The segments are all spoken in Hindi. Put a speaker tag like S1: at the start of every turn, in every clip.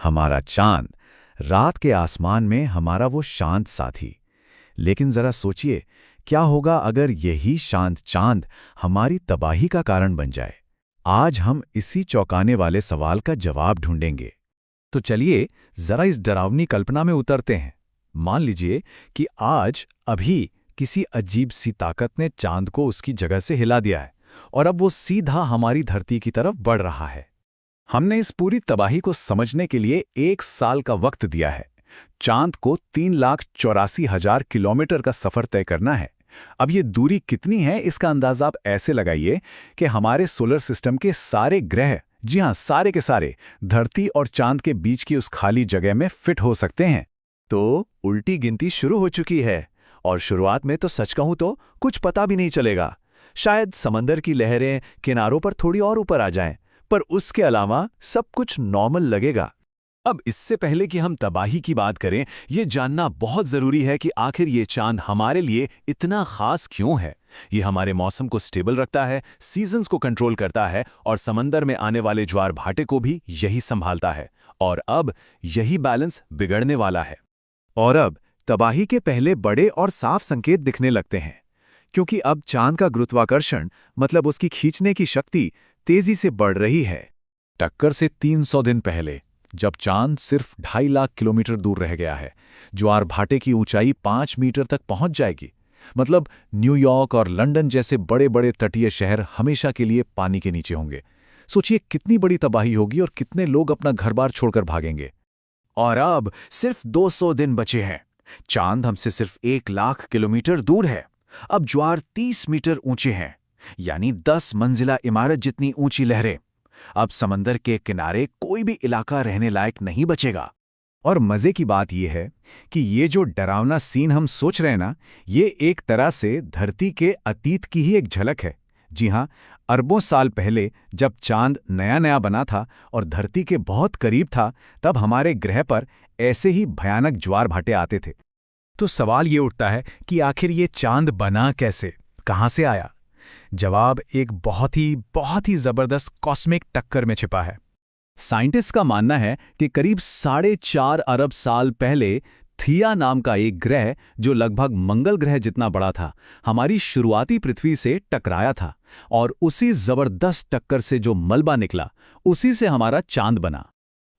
S1: हमारा चांद, रात के आसमान में हमारा वो शांत साथी। लेकिन जरा सोचिए, क्या होगा अगर यही शांत चांद हमारी तबाही का कारण बन जाए? आज हम इसी चौंकाने वाले सवाल का जवाब ढूंढेंगे।
S2: तो चलिए जरा इस डरावनी कल्पना में उतरते हैं। मान लीजिए कि आज अभी किसी अजीब सी ताकत ने चांद को उसकी जगह से हिला दिया है और अब वो सीधा हमारी धरती की तरफ बढ़ रहा है।
S1: हमने इस पूरी तबाही को समझने के लिए 1 साल का वक्त दिया है। चांद को 3,84,000 किलोमीटर का सफर तय करना है। अब ये दूरी कितनी है, इसका अंदाजा आप ऐसे लगाइए कि हमारे सोलर सिस्टम के सारे ग्रह, जी हां, सारे के सारे, धरती और चांद के बीच की उस खाली जगह में फिट हो सकते हैं।
S2: तो उल्टी गिनती शुरू हो चुकी है और शुरुआत में तो सच कहूं तो कुछ पता भी नहीं चलेगा। शायद समंदर की लहरें किनारों पर थोड़ी और ऊपर आ जाएं, पर उसके अलावा सब कुछ नॉर्मल लगेगा।
S3: अब इससे पहले कि हम तबाही की बात करें, ये जानना बहुत ज़रूरी है कि आखिर ये चांद हमारे लिए इतना ख़ास क्यों है। ये हमारे मौसम को स्टेबल रखता है, सीजन्स को कंट्रोल करता है और समंदर में आने वाले ज्वार भाटे को भी यही संभालता है। और अब यही बैलेंस बिगड़ने वाला है।
S1: और अब तबाही के पहले बड़े और साफ संकेत दिखने लगते हैं, क्योंकि अब चांद का गुरुत्वाकर्षण, मतलब उसकी खींचने की शक्ति, तेजी से बढ़ रही है। टक्कर से 300 दिन पहले, जब चांद सिर्फ 2.5 लाख किलोमीटर दूर रह गया है, ज्वार भाटे की ऊंचाई 5 मीटर तक पहुंच जाएगी। मतलब न्यूयॉर्क और लंदन जैसे बड़े बड़े तटीय शहर हमेशा के लिए पानी के नीचे होंगे। सोचिए कितनी बड़ी तबाही होगी और कितने लोग अपना घर बार छोड़कर भागेंगे।
S2: और अब सिर्फ 200 दिन बचे हैं। चांद हमसे सिर्फ 1 लाख किलोमीटर दूर है। अब ज्वार 30 मीटर ऊंचे हैं, यानी 10 मंजिला इमारत जितनी ऊंची लहरें। अब समंदर के किनारे कोई भी इलाका रहने लायक नहीं बचेगा।
S1: और मजे की बात यह है कि ये जो डरावना सीन हम सोच रहे हैं ना, ये एक तरह से धरती के अतीत की ही एक झलक है। जी हां, अरबों साल पहले जब चांद नया नया बना था और धरती के बहुत करीब था, तब हमारे ग्रह पर ऐसे ही भयानक ज्वार भाटे आते थे।
S2: तो सवाल ये उठता है कि आखिर ये चांद बना कैसे, कहां से आया? जवाब एक बहुत ही जबरदस्त कॉस्मिक टक्कर में छिपा है।
S3: साइंटिस्ट का मानना है कि करीब 4.5 अरब साल पहले थिया नाम का एक ग्रह, जो लगभग मंगल ग्रह जितना बड़ा था, हमारी शुरुआती पृथ्वी से टकराया था और उसी जबरदस्त टक्कर से जो मलबा निकला, उसी से हमारा चांद बना।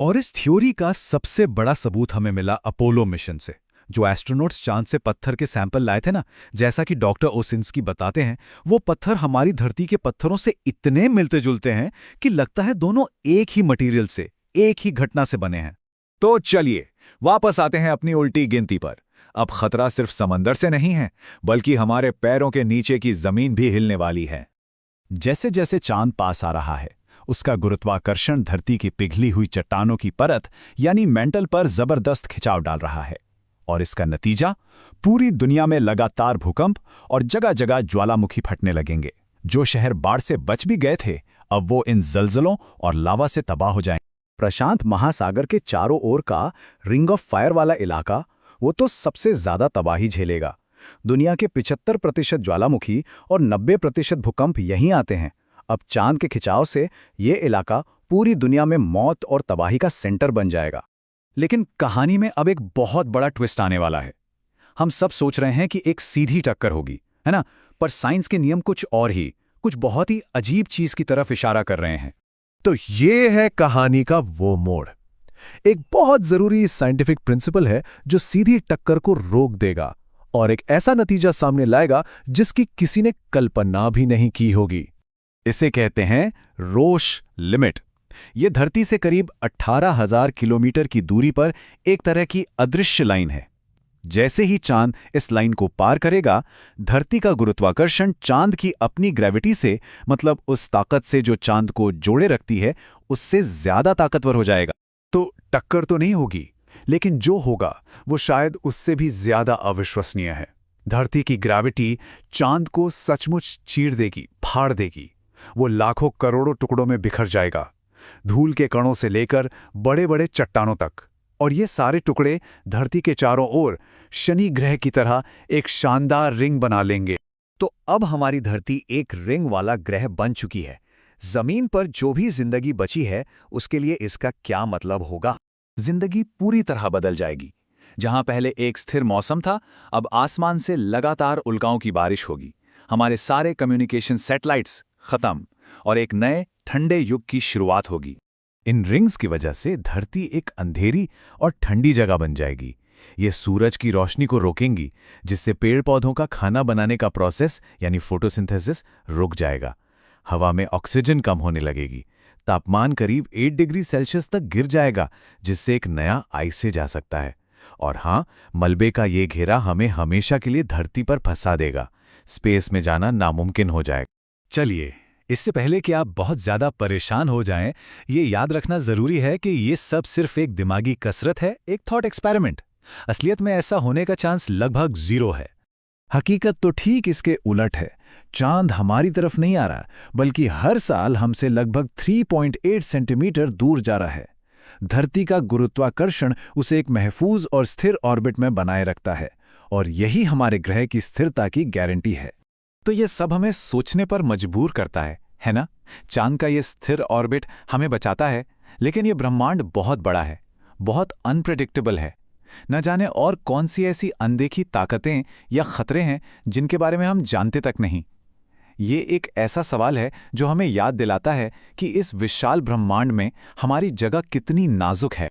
S2: और इस थ्योरी का सबसे बड़ा सबूत हमें मिला अपोलो मिशन से। जो एस्ट्रोनॉट्स चांद से पत्थर के सैंपल लाए थे ना, जैसा कि डॉक्टर ओसिंस्की बताते हैं, वो पत्थर हमारी धरती के पत्थरों से इतने मिलते जुलते हैं कि लगता है दोनों एक ही मटेरियल से, एक ही घटना से बने हैं।
S1: तो चलिए वापस आते हैं अपनी उल्टी गिनती पर। अब खतरा सिर्फ समंदर से नहीं है, बल्कि हमारे पैरों के नीचे की जमीन भी हिलने वाली है। जैसे जैसे चांद पास आ रहा है, उसका गुरुत्वाकर्षण धरती की पिघली हुई चट्टानों की परत यानी मेंटल पर जबरदस्त खिंचाव डाल रहा है। और इसका नतीजा, पूरी दुनिया में लगातार भूकंप और जगह जगह ज्वालामुखी फटने लगेंगे। जो शहर बाढ़ से बच भी गए थे, अब वो इन जलजलों और लावा से तबाह हो जाएंगे। प्रशांत महासागर के चारों ओर का रिंग ऑफ फायर वाला इलाका, वो तो सबसे ज्यादा तबाही झेलेगा। दुनिया के 75% ज्वालामुखी और 90% भूकंप यहीं आते हैं। अब चांद के खिंचाव से ये इलाका पूरी दुनिया में मौत और तबाही का सेंटर बन जाएगा।
S2: लेकिन कहानी में अब एक बहुत बड़ा ट्विस्ट आने वाला है। हम सब सोच रहे हैं कि एक सीधी टक्कर होगी, है ना? पर साइंस के नियम कुछ और ही, कुछ बहुत ही अजीब चीज की तरफ इशारा कर रहे हैं।
S4: तो ये है कहानी का वो मोड़। एक बहुत जरूरी साइंटिफिक प्रिंसिपल है जो सीधी टक्कर को रोक देगा और एक ऐसा नतीजा सामने लाएगा जिसकी किसी ने कल्पना भी नहीं की होगी।
S1: इसे कहते हैं रोश लिमिट। ये धरती से करीब 18,000 किलोमीटर की दूरी पर एक तरह की अदृश्य लाइन है। जैसे ही चांद इस लाइन को पार करेगा, धरती का गुरुत्वाकर्षण चांद की अपनी ग्रेविटी से, मतलब उस ताकत से जो चांद को जोड़े रखती है, उससे ज्यादा ताकतवर हो जाएगा।
S2: तो टक्कर तो नहीं होगी, लेकिन जो होगा वो शायद उससे भी ज्यादा अविश्वसनीय है। धरती की ग्रेविटी चांद को सचमुच चीर देगी, फाड़ देगी। वो लाखों करोड़ों टुकड़ों में बिखर जाएगा, धूल के कणों से लेकर बड़े बड़े चट्टानों तक। और ये सारे टुकड़े धरती के चारों ओर शनि ग्रह की तरह एक शानदार रिंग बना लेंगे।
S3: तो अब हमारी धरती एक रिंग वाला ग्रह बन चुकी है। जमीन पर जो भी जिंदगी बची है, उसके लिए इसका क्या मतलब होगा?
S1: जिंदगी पूरी तरह बदल जाएगी। जहां पहले एक स्थिर मौसम था, अब आसमान से लगातार उल्काओं की बारिश होगी। हमारे सारे कम्युनिकेशन सैटेलाइट्स खत्म और एक नए ठंडे युग की शुरुआत होगी।
S3: इन रिंग्स की वजह से धरती एक अंधेरी और ठंडी जगह बन जाएगी। ये सूरज की रोशनी को रोकेंगी, जिससे पेड़ पौधों का खाना बनाने का प्रोसेस यानी फोटोसिंथेसिस रुक जाएगा। हवा में ऑक्सीजन कम होने लगेगी। तापमान करीब 8 डिग्री सेल्सियस तक गिर जाएगा, जिससे एक नया आइस एज आ सकता है। और हाँ, मलबे का ये घेरा हमें हमेशा के लिए धरती पर फंसा देगा। स्पेस में जाना नामुमकिन हो जाएगा।
S1: चलिए, इससे पहले कि आप बहुत ज़्यादा परेशान हो जाएं, ये याद रखना ज़रूरी है कि ये सब सिर्फ एक दिमागी कसरत है, एक थॉट एक्सपेरिमेंट। असलियत में ऐसा होने का चांस लगभग 0 है।
S4: हकीकत तो ठीक इसके उलट है। चांद हमारी तरफ नहीं आ रहा, बल्कि हर साल हमसे लगभग 3.8 सेंटीमीटर दूर जा रहा है। धरती का गुरुत्वाकर्षण उसे एक महफूज और स्थिर ऑर्बिट में बनाए रखता है, और यही हमारे ग्रह की स्थिरता की गारंटी है।
S1: तो ये सब हमें सोचने पर मजबूर करता है ना? चांद का ये स्थिर ऑर्बिट हमें बचाता है, लेकिन ये ब्रह्मांड बहुत बड़ा है, बहुत अनप्रेडिक्टेबल है। न जाने और कौन सी ऐसी अनदेखी ताकतें या खतरे हैं जिनके बारे में हम जानते तक नहीं। ये एक ऐसा सवाल है जो हमें याद दिलाता है कि इस विशाल ब्रह्मांड में हमारी जगह कितनी नाजुक है।